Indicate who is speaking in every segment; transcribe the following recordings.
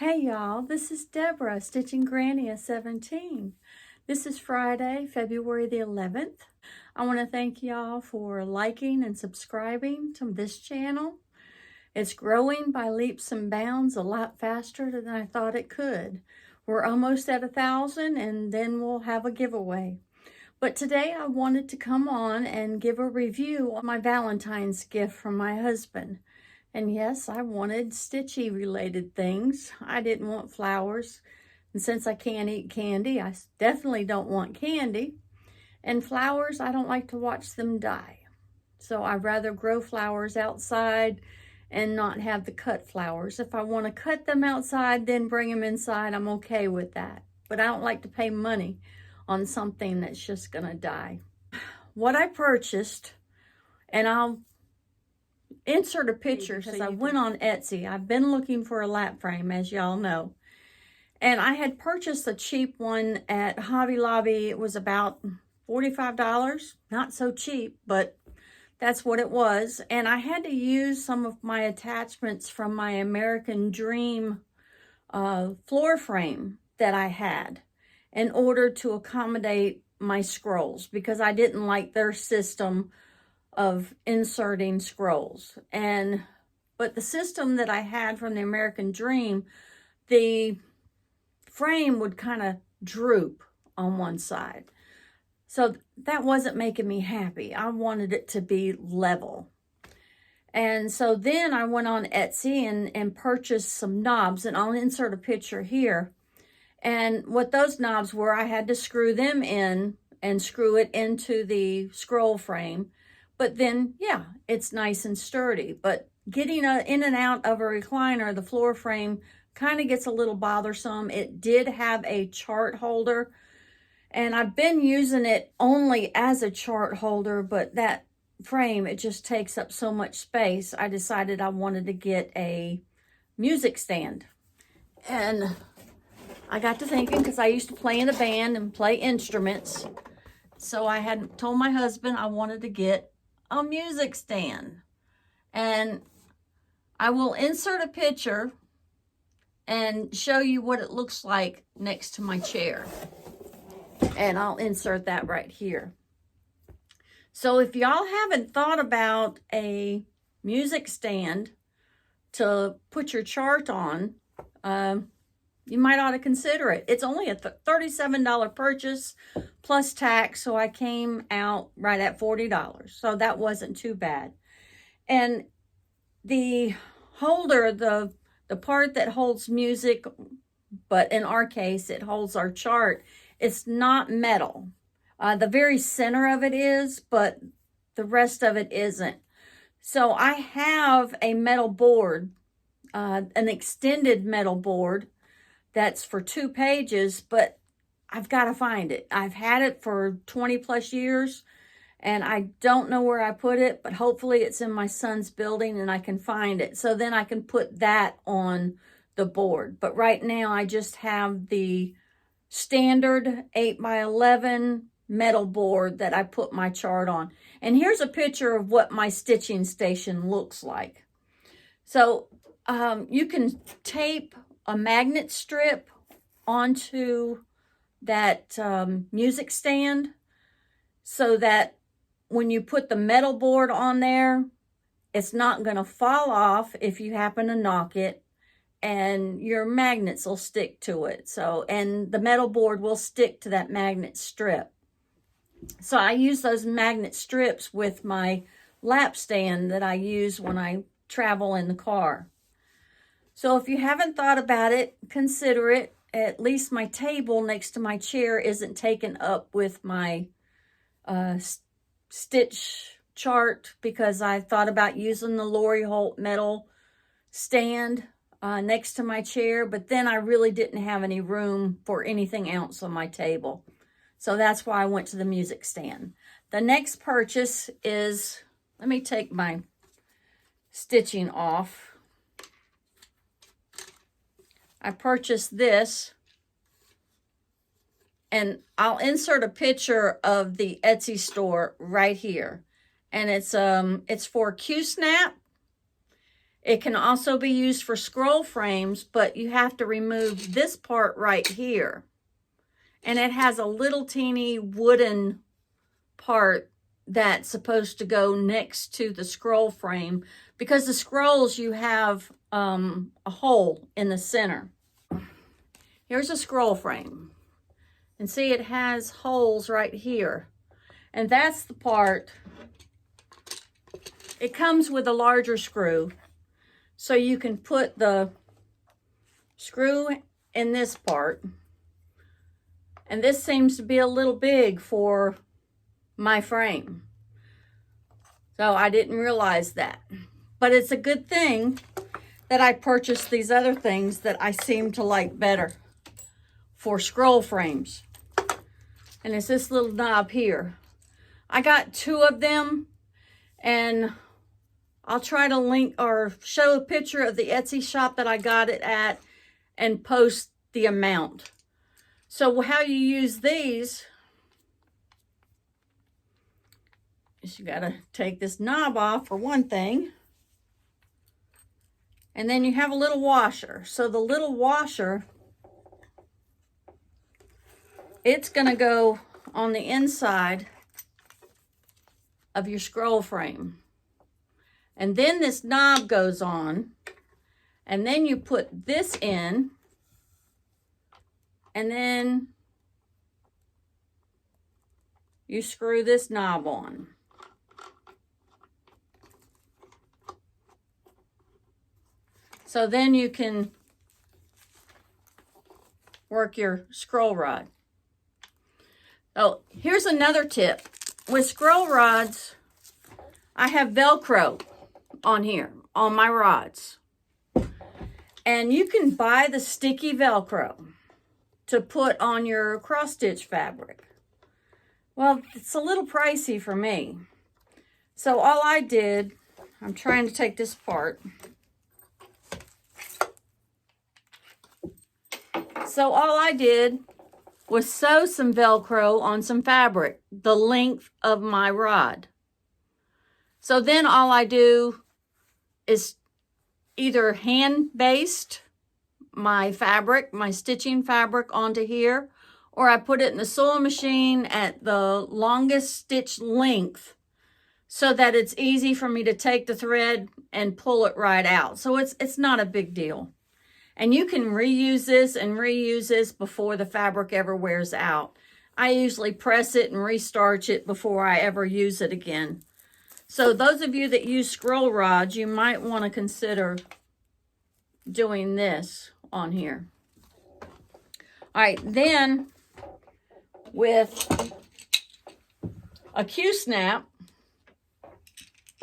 Speaker 1: Hey y'all, this is Deborah, Stitching Granny at 17. This is Friday, February the 11th. I want to thank y'all for liking and subscribing to this channel. It's growing by leaps and bounds a lot faster than I thought it could. We're almost at 1,000 and then we'll have a giveaway. But today I wanted to come on and give a review on my Valentine's gift from my husband. And yes, I wanted stitchy related things. I didn't want flowers. And since I can't eat candy, I definitely don't want candy. And flowers, I don't like to watch them die. So I'd rather grow flowers outside and not have the cut flowers. If I want to cut them outside, then bring them inside, I'm okay with that. But I don't like to pay money on something that's just gonna die. What I purchased, and I'll insert a picture because I went on Etsy. I've been looking for a lap frame, as y'all know. And I had purchased a cheap one at Hobby Lobby. It was about $45. Not so cheap, but that's what it was. And I had to use some of my attachments from my American Dream floor frame that I had in order to accommodate my scrolls because I didn't like their system of inserting scrolls. But the system that I had from the American Dream, the frame would kind of droop on one side. So that wasn't making me happy. I wanted it to be level. And so then I went on Etsy and purchased some knobs, and I'll insert a picture here. And what those knobs were, I had to screw them in and screw it into the scroll frame. But then, yeah, it's nice and sturdy. But getting in and out of a recliner, the floor frame kind of gets a little bothersome. It did have a chart holder, and I've been using it only as a chart holder, but that frame, it just takes up so much space. I decided I wanted to get a music stand. And I got to thinking, because I used to play in a band and play instruments, so I had told my husband I wanted to get a music stand. And I will insert a picture and show you what it looks like next to my chair. And I'll insert that right here. So if y'all haven't thought about a music stand to put your chart on, you might ought to consider it. It's only a $37 purchase plus tax, so I came out right at $40. So that wasn't too bad. And the holder, the part that holds music, but in our case, it holds our chart, it's not metal. The very center of it is, but the rest of it isn't. So I have a metal board, an extended metal board, that's for 2 pages, but I've got to find it. I've had it for 20 plus years and I don't know where I put it, but hopefully it's in my son's building and I can find it. So then I can put that on the board. But right now I just have the standard 8x11 metal board that I put my chart on. And here's a picture of what my stitching station looks like. So you can tape a magnet strip onto that music stand so that when you put the metal board on there, it's not going to fall off if you happen to knock it, and your magnets will stick to it. So, and the metal board will stick to that magnet strip. So I use those magnet strips with my lap stand that I use when I travel in the car. So if you haven't thought about it, consider it. At least my table next to my chair isn't taken up with my stitch chart because I thought about using the Lori Holt metal stand next to my chair, but then I really didn't have any room for anything else on my table. So that's why I went to the music stand. The next purchase is, let me take my stitching off. I purchased this, and I'll insert a picture of the Etsy store right here. And it's for Q-snap, It can also be used for scroll frames, but you have to remove this part right here. And it has a little teeny wooden part that's supposed to go next to the scroll frame, because the scrolls, you have a hole in the center. Here's a scroll frame. And see, it has holes right here. And that's the part. It comes with a larger screw. So you can put the screw in this part. And this seems to be a little big for my frame. So I didn't realize that. But it's a good thing that I purchased these other things that I seem to like better for scroll frames. And it's this little knob here. I got 2 of them, and I'll try to link or show a picture of the Etsy shop that I got it at and post the amount. So how you use these is you got to take this knob off for one thing. And then you have a little washer. So the little washer, it's going to go on the inside of your scroll frame. And then this knob goes on. And then you put this in. And then you screw this knob on. So then you can work your scroll rod. Oh, here's another tip. With scroll rods, I have Velcro on here, on my rods. And you can buy the sticky Velcro to put on your cross-stitch fabric. Well, it's a little pricey for me. So all I did, I'm trying to take this apart. So all I did was sew some Velcro on some fabric, the length of my rod. So then all I do is either hand baste my fabric, my stitching fabric onto here, or I put it in the sewing machine at the longest stitch length so that it's easy for me to take the thread and pull it right out. So it's not a big deal. And you can reuse this before the fabric ever wears out. I usually press it and restarch it before I ever use it again. So those of you that use scroll rods, you might want to consider doing this on here. All right, then with a Q-snap,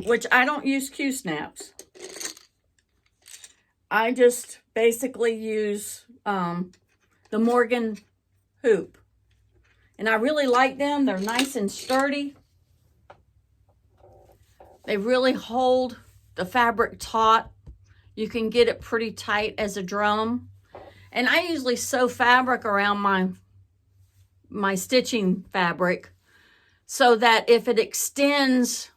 Speaker 1: which I don't use Q-snaps. I just basically use the Morgan hoop. And I really like them. They're nice and sturdy. They really hold the fabric taut. You can get it pretty tight as a drum. And I usually sew fabric around my stitching fabric so that if it extends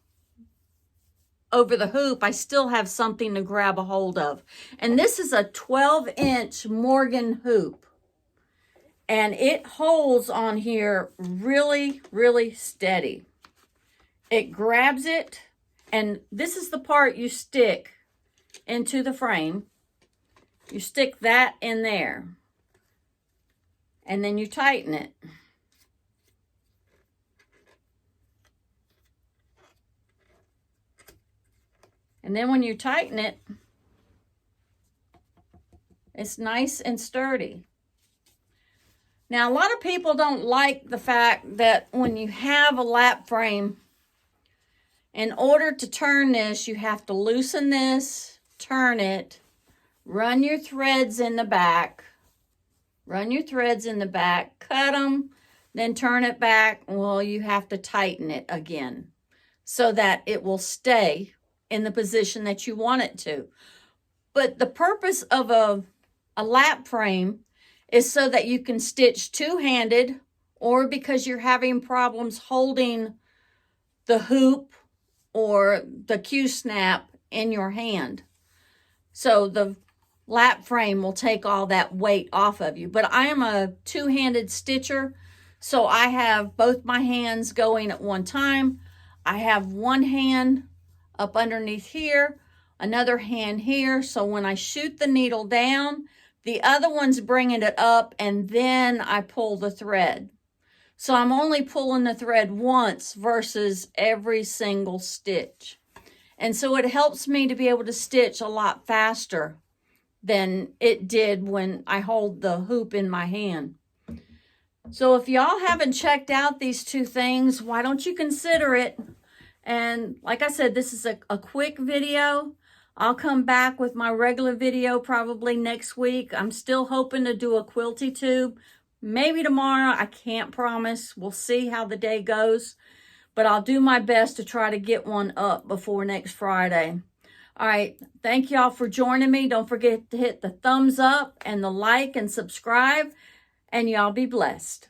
Speaker 1: over the hoop, I still have something to grab a hold of. And this is a 12-inch Morgan hoop. And it holds on here really, really steady. It grabs it, and this is the part you stick into the frame. You stick that in there. And then you tighten it. And then when you tighten it, it's nice and sturdy. Now, a lot of people don't like the fact that when you have a lap frame, in order to turn this, you have to loosen this, turn it, run your threads in the back, cut them, then turn it back. Well, you have to tighten it again so that it will stay in the position that you want it to. But the purpose of a lap frame is so that you can stitch two-handed, or because you're having problems holding the hoop or the Q-snap in your hand. So the lap frame will take all that weight off of you. But I am a two-handed stitcher, so I have both my hands going at one time. I have one hand up underneath here, another hand here. So when I shoot the needle down, the other one's bringing it up, and then I pull the thread. So I'm only pulling the thread once versus every single stitch. And so it helps me to be able to stitch a lot faster than it did when I hold the hoop in my hand. So if y'all haven't checked out these two things, why don't you consider it? And like I said, this is a quick video. I'll come back with my regular video probably next week. I'm still hoping to do a quilty tube. Maybe tomorrow. I can't promise. We'll see how the day goes. But I'll do my best to try to get one up before next Friday. All right. Thank y'all for joining me. Don't forget to hit the thumbs up and the like and subscribe. And y'all be blessed.